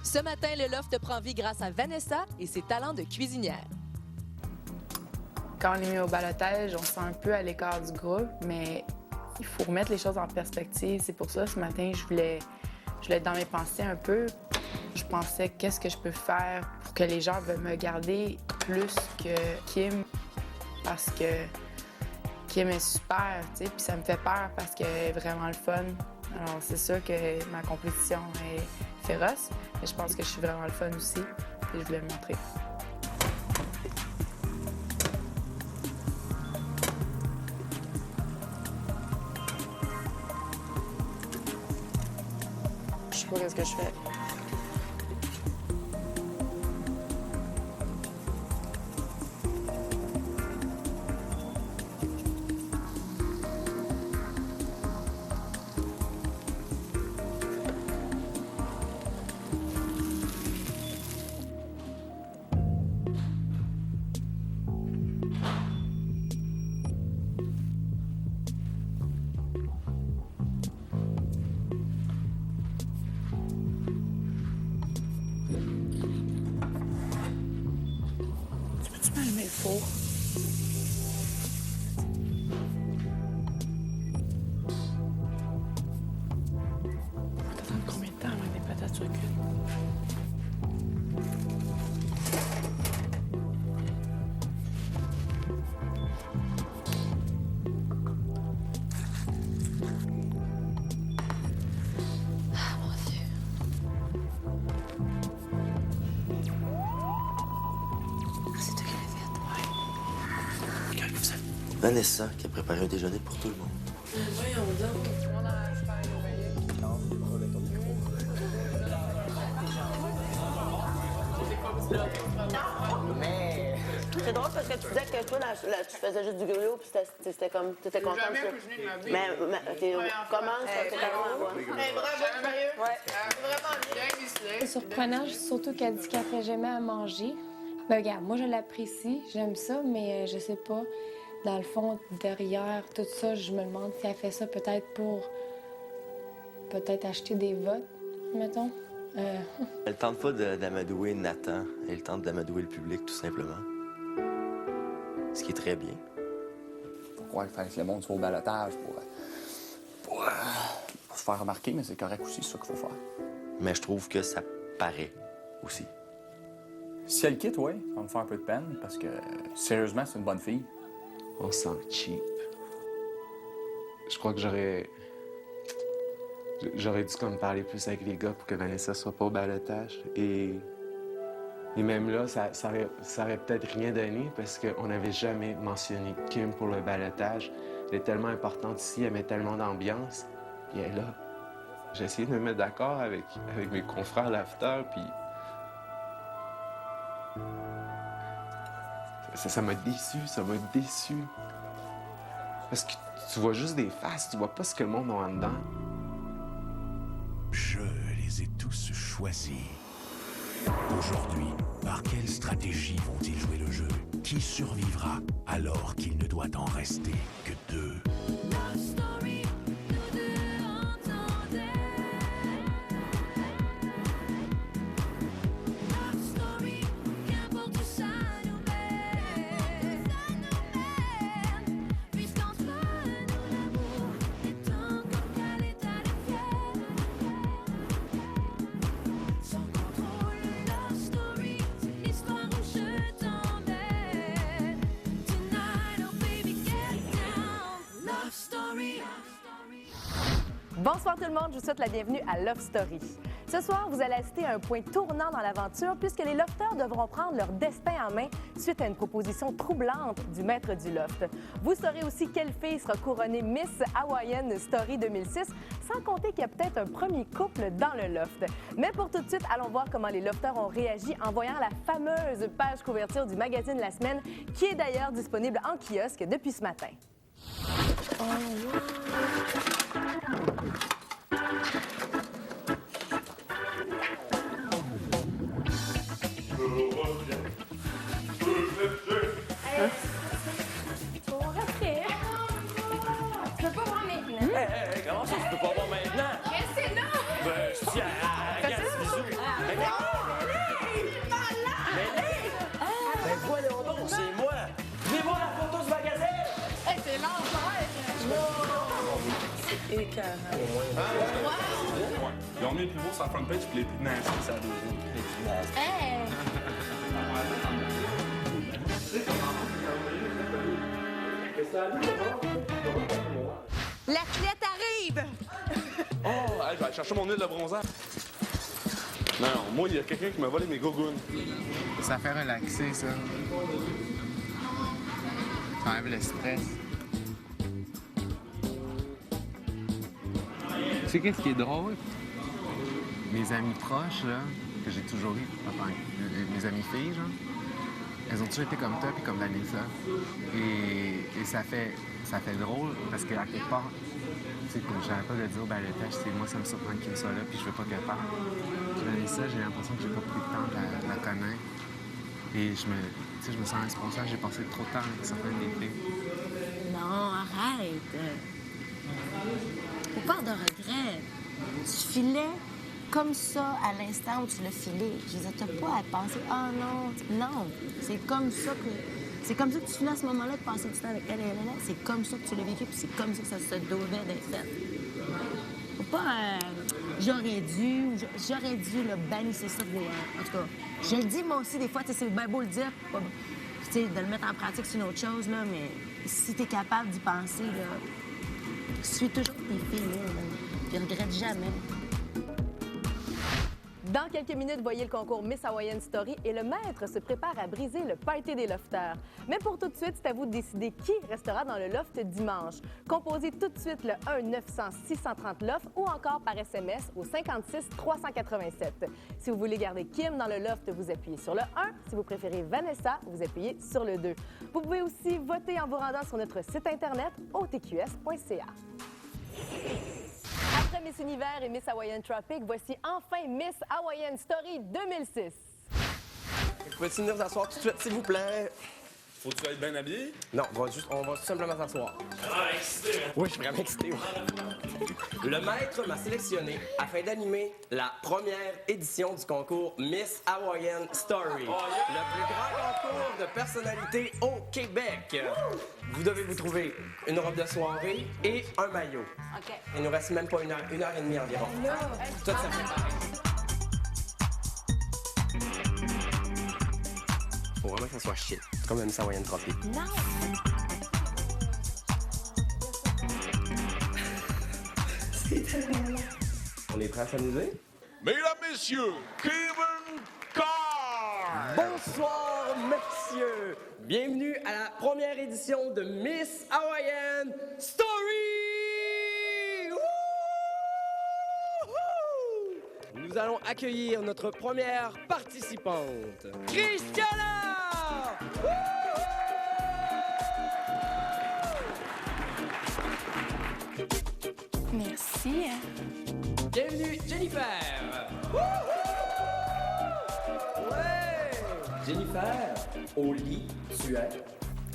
Ce matin, le loft prend vie grâce à Vanessa et ses talents de cuisinière. Quand on est mis au ballottage, on se sent un peu à l'écart du groupe, mais il faut remettre les choses en perspective. C'est pour ça, ce matin, je voulais être dans mes pensées un peu. Je pensais, qu'est-ce que je peux faire pour que les gens veulent me garder plus que Kim, parce que Kim est super, tu sais, puis ça me fait peur parce qu'elle est vraiment le fun. Alors, c'est sûr que ma compétition est féroce, mais je pense que je suis vraiment le fun aussi, et je voulais le montrer. Je sais pas qu'est-ce que je fais. Tu peux allumer le four? T'attends combien de temps avant que les patates soient cuites? Ah, mon Dieu. Ah, c'est toi qui l'as fait. Ouais. Calme ça. Vanessa qui a préparé un déjeuner pour tout le monde. Voyons donc. C'est drôle parce que tu disais que toi, tu faisais juste du griot, puis c'était comme, t'étais contente. Jamais cuisiné de ma vie. Mais tu commences, c'est tellement bon. Mais bravo, sérieux. Ouais. Vraiment bien visité. C'est surprenant, surtout qu'elle dit qu'elle fait jamais à manger. Ben regarde, moi je l'apprécie, j'aime ça, mais je sais pas, dans le fond, derrière tout ça, je me demande si elle fait ça peut-être pour acheter des votes, mettons. Elle tente pas d'amadouer Nathan, elle tente d'amadouer le public tout simplement. Ce qui est très bien. Faut croire qu'il fallait que le monde soit au ballottage pour se faire remarquer, mais c'est correct aussi, c'est ça qu'il faut faire. Mais je trouve que ça paraît aussi. Si elle quitte, oui, ça va me faire un peu de peine, parce que sérieusement, c'est une bonne fille. On sent cheap. Je crois que j'aurais dû comme parler plus avec les gars pour que Vanessa soit pas au ballottage. Et même là, ça aurait peut-être rien donné parce qu'on n'avait jamais mentionné Kim pour le ballottage. Elle est tellement importante ici, elle met tellement d'ambiance. Puis elle est là. J'ai essayé de me mettre d'accord avec mes confrères l'after, puis ça m'a déçu, ça m'a déçu. Parce que tu vois juste des faces, tu vois pas ce que le monde a en dedans. Je les ai tous choisis. Aujourd'hui, par quelle stratégie vont-ils jouer le jeu? Qui survivra alors qu'il ne doit en rester que deux? Bonsoir tout le monde, je vous souhaite la bienvenue à Love Story. Ce soir, vous allez assister à un point tournant dans l'aventure puisque les lofters devront prendre leur destin en main suite à une proposition troublante du maître du loft. Vous saurez aussi quelle fille sera couronnée Miss Hawaiian Story 2006, sans compter qu'il y a peut-être un premier couple dans le loft. Mais pour tout de suite, allons voir comment les lofters ont réagi en voyant la fameuse page couverture du magazine La Semaine, qui est d'ailleurs disponible en kiosque depuis ce matin. Oh, wow. Comment ça, tu peux pas voir maintenant? Restez là! Ben, je tiens à... Regarde ce bisou. écœurant. Ils ont mis le plus beau sur la front page puis les plus nasty sur la deuxième. Hey! L'athlète arrive! Oh, hey, je vais aller chercher mon huile de bronzage. Non, moi, il y a quelqu'un qui m'a volé mes gougounes. Ça fait relaxer, ça. Ça enlève le stress. Tu sais qu'est-ce qui est drôle? Mes amis proches, là, que j'ai toujours eu, enfin, mes amies filles, genre, elles ont toujours été comme toi puis comme Vanessa. Et ça fait drôle parce qu'à quelque part, tu sais, comme j'arrête pas de dire au balotage, c'est moi, ça me surprend qu'il soit là puis je veux pas qu'elle parte. Puis Vanessa, j'ai l'impression que j'ai pas pris le temps de la connaître. Et je me sens responsable, j'ai passé trop de temps avec certaines des filles. Non, arrête. Faut pas de regret. Tu filais comme ça à l'instant où tu l'as filé. Je veux dire, t'as pas à penser « Ah non! » Non, c'est comme ça que tu filais à ce moment-là de passer du temps avec elle. C'est comme ça que tu l'as vécu, puis c'est comme ça que ça se devait d'être fait. Faut pas... J'aurais dû le bannir ça. En tout cas, je le dis moi aussi des fois, c'est bien beau le dire, pas, de le mettre en pratique, c'est une autre chose, là, mais si t'es capable d'y penser, là, suis toujours tes filles, là, puis regrette jamais. Dans quelques minutes, voyez le concours Miss Hawaiian Story et le maître se prépare à briser le party des lofters. Mais pour tout de suite, c'est à vous de décider qui restera dans le loft dimanche. Composez tout de suite le 1-900-630-LOFT ou encore par SMS au 56-387. Si vous voulez garder Kim dans le loft, vous appuyez sur le 1. Si vous préférez Vanessa, vous appuyez sur le 2. Vous pouvez aussi voter en vous rendant sur notre site Internet otqs.ca. Après Miss Univers et Miss Hawaiian Tropic, voici enfin Miss Hawaiian Story 2006. Pouvez-tu venir vous asseoir tout de suite, s'il vous plaît? Faut-tu être bien habillé? Non, on va tout simplement s'asseoir. Ah, excité, hein? Oui, je suis vraiment excité. Le maître m'a sélectionné afin d'animer la première édition du concours Miss Hawaiian Story. Le plus grand concours de personnalité au Québec. Vous devez vous trouver une robe de soirée et un maillot. OK. Il nous reste même pas une heure et demie environ. Tout ça fait. Faut vraiment que ça soit shit. Comme un Miss Hawaiian Tropic. Non! On est prêts à s'amuser? Mesdames, messieurs, Kevin Carr! Bonsoir, messieurs! Bienvenue à la première édition de Miss Hawaiian Story! Wouhou! Nous allons accueillir notre première participante, Christiana! Merci. Bienvenue, Jennifer! Ouais! Jennifer, au lit, tu es...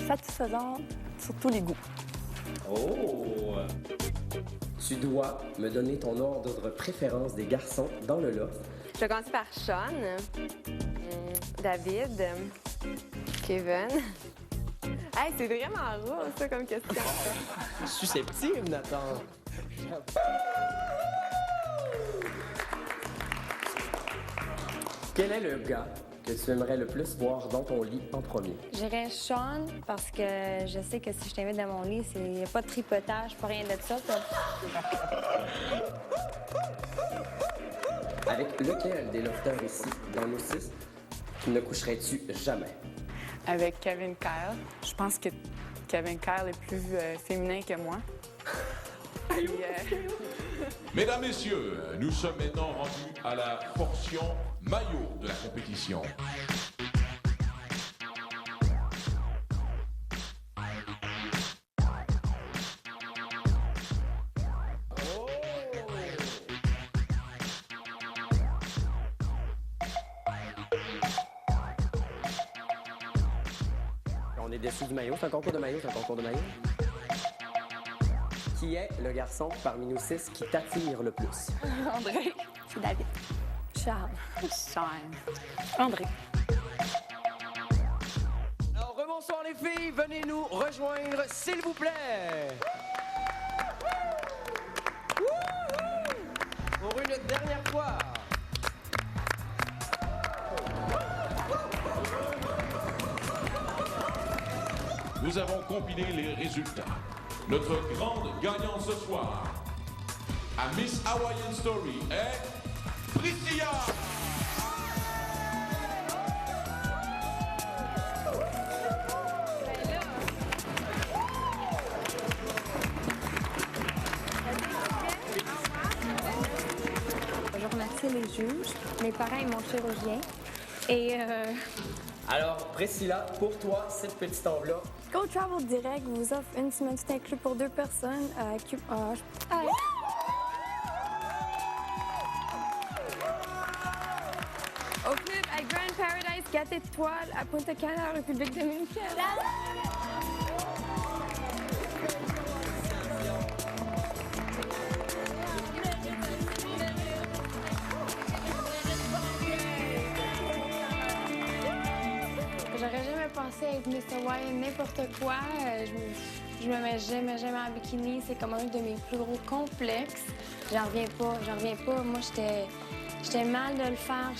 Satisfaisante sur tous les goûts. Oh! Tu dois me donner ton ordre de préférence des garçons dans le loft. Je vais commencer par Sean, David, Kevin. Hey, c'est vraiment rare, ça, comme question. Susceptible, Nathan. Quel est le gars que tu aimerais le plus voir dans ton lit en premier? J'irais Sean parce que je sais que si je t'invite dans mon lit, il n'y a pas de tripotage, pas rien de ça. Avec lequel des lofters ici, dans nos 6, ne coucherais-tu jamais? Avec Kevin Kyle. Je pense que Kevin Kyle est plus féminin que moi. Puis, Mesdames, Messieurs, nous sommes maintenant rendus à la portion maillot de la compétition. On est déçus du maillot. C'est un concours de maillot, Qui est le garçon parmi nous 6 qui t'attire le plus? André. C'est David. Charles. Sean. André. Alors, rebonsoir les filles, venez nous rejoindre, s'il vous plaît. une dernière fois. Nous avons compilé les résultats. Notre grande gagnante ce soir à Miss Hawaiian Story est Priscilla. Je remercie les juges, mes parents et mon chirurgien. Et Alors, Priscilla, pour toi, cette petite enveloppe. Go Travel Direct vous offre une semaine tout inclus pour 2 personnes à au club à Grand Paradise 4 étoiles à Punta Cana, en République dominicaine. J'aurais jamais pensé être Miss Hawaii, n'importe quoi. Je me mets jamais en bikini. C'est comme un de mes plus gros complexes. J'en reviens pas. Moi, j'étais mal de le faire.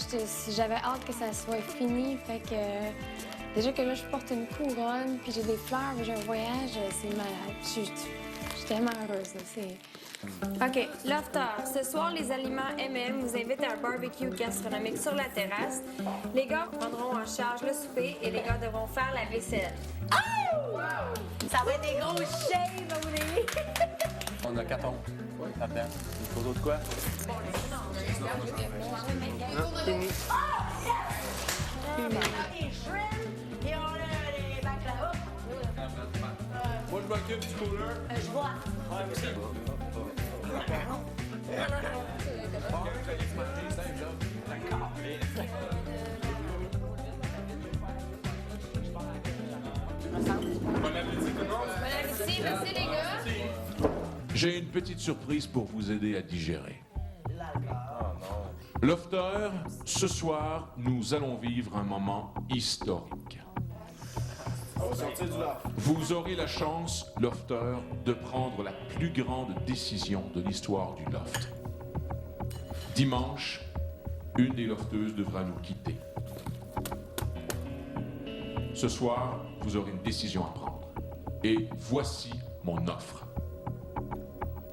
J'avais hâte que ça soit fini. Fait que déjà que là, je porte une couronne, puis j'ai des fleurs, puis j'ai un voyage, c'est malade. Je suis tellement heureuse. Là. OK, Lofter. Ce soir, les aliments MM vous invitent à un barbecue gastronomique sur la terrasse. Les gars prendront en charge le souper et les gars devront faire la vaisselle. Oh! Ça va être des gros shaves, vous voulez? On a 4 ongles là-dedans. Une photo de quoi? Moi, je m'occupe du cooler. Je vois. Ouais, merci. Bon appétit, tout le monde. Bon appétit, merci les gars. J'ai une petite surprise pour vous aider à digérer. Lofter, ce soir, nous allons vivre un moment historique. On va sortir du loft. Vous aurez la chance, Lofter, de prendre la plus grande décision de l'histoire du loft. Dimanche, une des lofteuses devra nous quitter. Ce soir, vous aurez une décision à prendre. Et voici mon offre.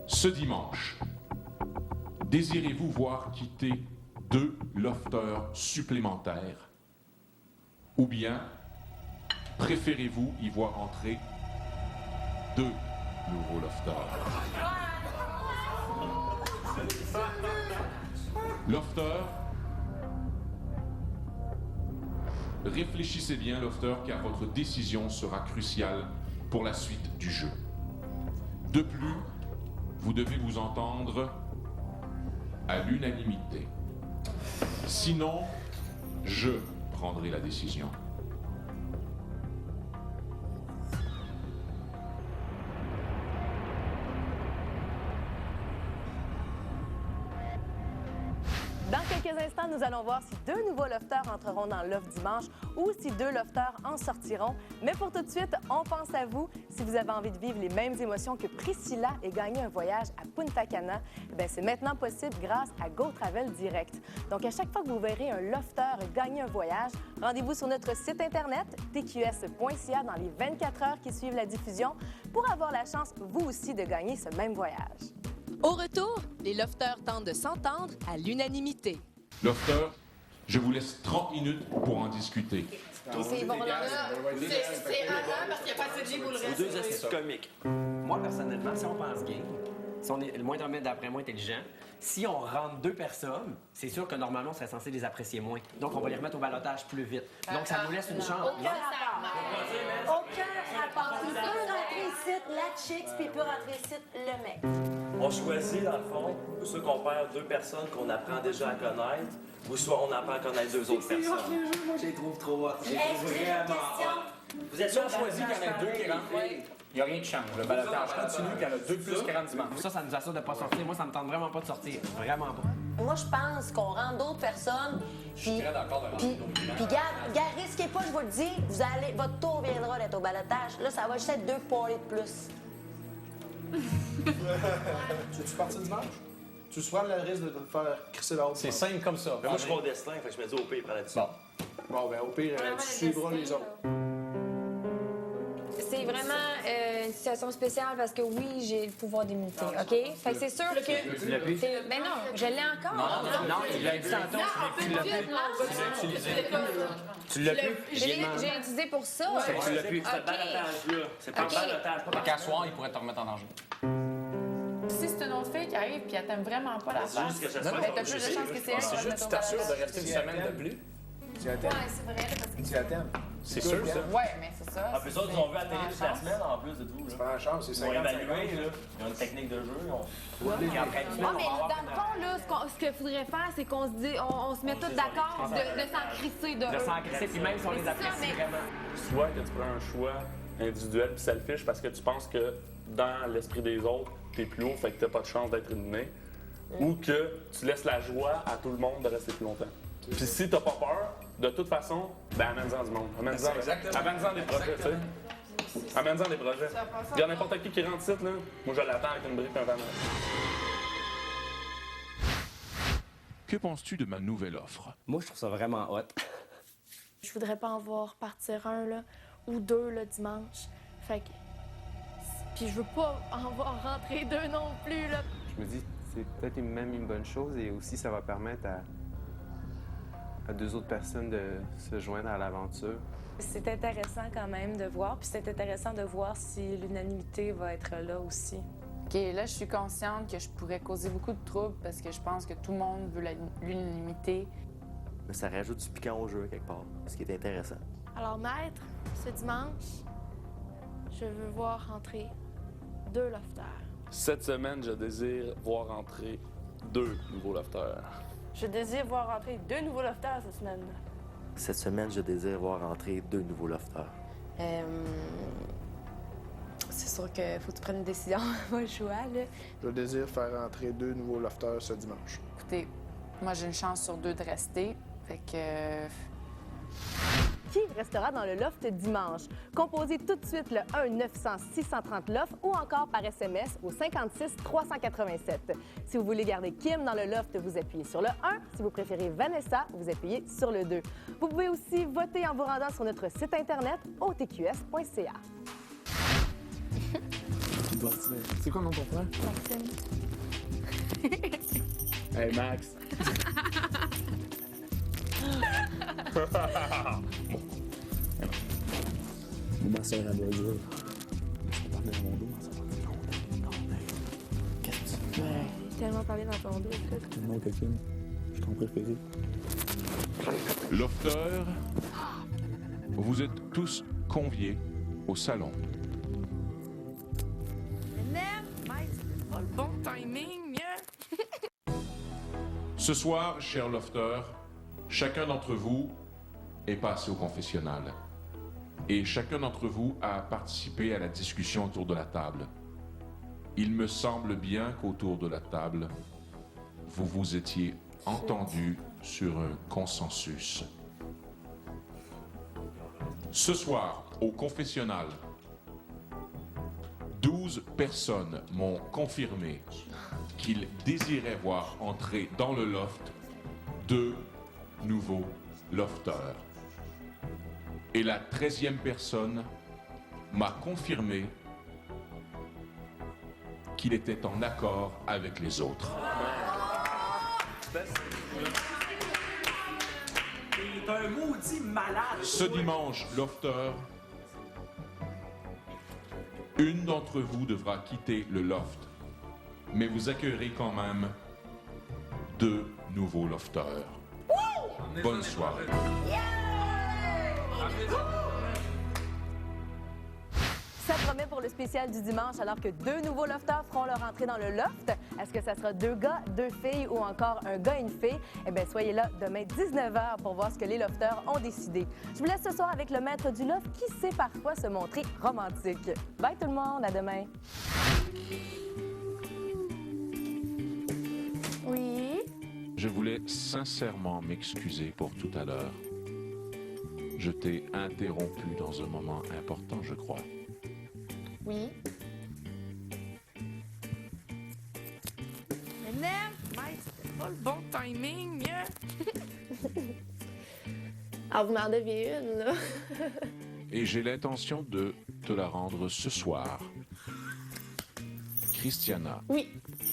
Ce dimanche, désirez-vous voir quitter 2 lofteurs supplémentaires? Ou bien préférez-vous y voir entrer 2 nouveaux lofteurs? Lofter, réfléchissez bien, Lofter, car votre décision sera cruciale pour la suite du jeu. De plus, vous devez vous entendre à l'unanimité. Sinon, je prendrai la décision. Dans quelques instants, nous allons voir si 2 nouveaux lofters entreront dans le loft dimanche ou si 2 lofters en sortiront. Mais pour tout de suite, on pense à vous. Si vous avez envie de vivre les mêmes émotions que Priscilla et gagner un voyage à Punta Cana, c'est maintenant possible grâce à Go Travel Direct. Donc, à chaque fois que vous verrez un lofter gagner un voyage, rendez-vous sur notre site Internet, tqs.ca, dans les 24 heures qui suivent la diffusion pour avoir la chance, vous aussi, de gagner ce même voyage. Au retour, les lofters tentent de s'entendre à l'unanimité. Lofter, je vous laisse 30 minutes pour en discuter. C'est bon, là. C'est avant parce qu'il n'y a pas assez de pour le reste. 2 astuces comiques. Moi, personnellement, si on pense game, si on est le moindrement d'après moi intelligent, si on rentre 2 personnes, c'est sûr que normalement, on serait censé les apprécier moins. Donc, on va les remettre au ballottage plus vite. Donc, ça nous laisse une chance. Aucun rapport. Il peut rentrer ici la chicks, puis il peut rentrer ici le mec. On choisit, dans le fond, soit qu'on perd 2 personnes qu'on apprend déjà à connaître, ou soit on apprend à connaître 2 autres personnes. Moi, je les trouve trop hot. Je les trouve vraiment hot. Vous êtes sûr on choisit qu'il y en a 2 qui rentrent? Il n'y a rien de change. Le balotage continue, puis il y en a 2 plus qui rentrent dimanche. Ça nous assure de ne pas sortir. Moi, ça me tente vraiment pas de sortir. Vraiment pas. Moi, je pense qu'on rentre d'autres personnes. Je suis très d'accord de rentrer d'autres gens. Puis, gars, risquez pas, je vous le dis, votre tour viendra d'être au balotage. Là, ça va juste être 2 parties de plus. Tu veux-tu partir dimanche? tu prends le risque de te faire crisser l'autre. C'est simple comme ça. Mais moi, je suis mon destin, fait que je me dis au pire, prends la décision. Bon, ben au pire, tu suivras les autres. C'est vraiment une situation spéciale parce que oui, j'ai le pouvoir d'immunité, OK? Fait que c'est sûr que... Tu l'as plus? Ben non, je l'ai encore. Non, tu l'as dit tantôt, tu l'as plus. Tu l'as plus? J'ai utilisé pour ça. Tu l'as plus. Ce balotage-là, c'est pas un balotage, pas Qu'à soir, il pourrait te remettre en danger. Si c'est une autre fille qui arrive et elle t'aime vraiment pas la face, juste que ça ben, soit t'as plus de chances que c'est elle qui C'est va te juste mettre tu au t'assures balotage. de rester une semaine de plus. Tu la Ouais, t'aimes. c'est vrai, là, parce que... Tu la t'aimes. C'est sûr, ça. Ouais, mais c'est ça. En plus, autres, ils ont vu à la télé toute la semaine, en plus de tout. C'est pas la chance, c'est Ils ont 50-50. évalué, là. Ils ont une technique de jeu. Non, mais dans le fond, là, ce qu'il faudrait faire, c'est qu'on se dit, on se met tous d'accord de s'en crisser de eux. De s'en crisser, puis même si on les apprécie vraiment. Soit que tu prends un choix individuel puis selfish parce que tu penses que dans l'esprit des autres, t'es plus haut, fait que t'as pas de chance d'être éliminé. Ou que tu laisses la joie à tout le monde de rester plus longtemps. Puis si t'as pas peur, de toute façon, ben amène-en du monde. Amène-en des projets, tu sais. Amène-en des projets. Il y a n'importe qui rentre ici, là. Moi, je l'attends avec une brique et un vanneau. Que penses-tu de ma nouvelle offre? Moi, je trouve ça vraiment hot. Je voudrais pas en voir partir un, là, ou deux, le dimanche. Fait que... Puis je veux pas en voir rentrer deux non plus, là. Je me dis, c'est peut-être même une bonne chose et aussi ça va permettre à deux autres personnes de se joindre à l'aventure. C'est intéressant quand même de voir, puis c'est intéressant de voir si l'unanimité va être là aussi. OK, là, je suis consciente que je pourrais causer beaucoup de troubles parce que je pense que tout le monde veut l'unanimité. Mais ça rajoute du piquant au jeu, quelque part, ce qui est intéressant. Alors, maître, ce dimanche, je veux voir rentrer deux lofters. Cette semaine, je désire voir entrer 2 nouveaux lofters. Je désire voir rentrer 2 nouveaux lofters cette semaine. Cette semaine, je désire voir entrer 2 nouveaux lofters. C'est sûr qu'il faut que tu prennes une décision, pas le choix, là. Je désire faire entrer 2 nouveaux lofters ce dimanche. Écoutez, moi, j'ai une chance sur 2 de rester. Fait que... Qui restera dans le loft dimanche? Composez tout de suite le 1-900-630-LOFT ou encore par SMS au 56-387. Si vous voulez garder Kim dans le loft, vous appuyez sur le 1. Si vous préférez Vanessa, vous appuyez sur le 2. Vous pouvez aussi voter en vous rendant sur notre site Internet otqs.ca. C'est quoi le nom de ton frère? Maxime. Hey, Max! Ma soeur, elle va dire. Je peux parler dans mon dos, ma soeur. Qu'est-ce que tu fais? Tellement parlé dans ton dos, écoute. Non, Coquine. Je suis ton préféré. Lofters, vous êtes tous conviés au salon. C'est pas le bon timing, hein? Ce soir, chers lofters, chacun d'entre vous est passé au confessionnal. Et chacun d'entre vous a participé à la discussion autour de la table. Il me semble bien qu'autour de la table, vous vous étiez entendus sur un consensus. Ce soir, au confessionnal, 12 personnes m'ont confirmé qu'ils désiraient voir entrer dans le loft 2 nouveaux lofters. Et la 13e personne m'a confirmé qu'il était en accord avec les autres. T'es un maudit malade! Ce dimanche, lofter, une d'entre vous devra quitter le loft, mais vous accueillerez quand même 2 nouveaux lofters. Bonne soirée. Ça promet pour le spécial du dimanche, alors que 2 nouveaux lofters feront leur entrée dans le loft. Est-ce que ça sera 2 gars, 2 filles ou encore un gars et une fille? Eh bien, soyez là demain 19h pour voir ce que les lofters ont décidé. Je vous laisse ce soir avec le maître du loft qui sait parfois se montrer romantique. Bye tout le monde, à demain. Oui? Je voulais sincèrement m'excuser pour tout à l'heure. Je t'ai interrompu dans un moment important, je crois. Oui. Énerve! pas le bon timing. Alors, vous m'en deviez une, là. Et j'ai l'intention de te la rendre ce soir. Christiana. Oui.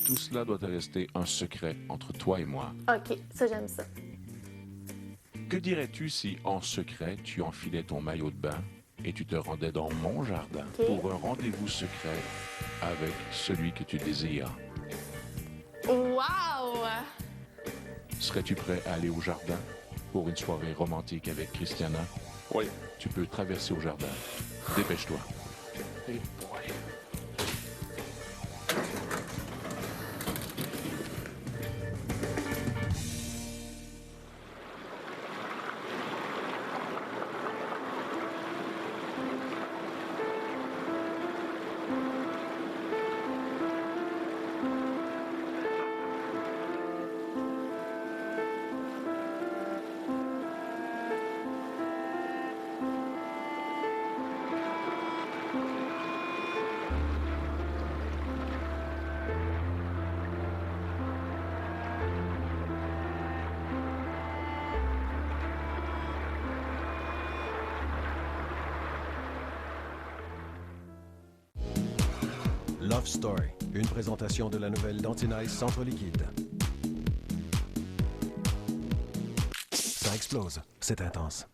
Tout cela doit rester un secret entre toi et moi. OK, ça, j'aime ça. Que dirais-tu si, en secret, tu enfilais ton maillot de bain et tu te rendais dans mon jardin pour un rendez-vous secret avec celui que tu désires? Wow! Serais-tu prêt à aller au jardin pour une soirée romantique avec Christiana? Oui. Tu peux traverser au jardin. Dépêche-toi. Hey boy. Love Story, une présentation de la nouvelle Dantinize Centre Liquide. Ça explose, c'est intense.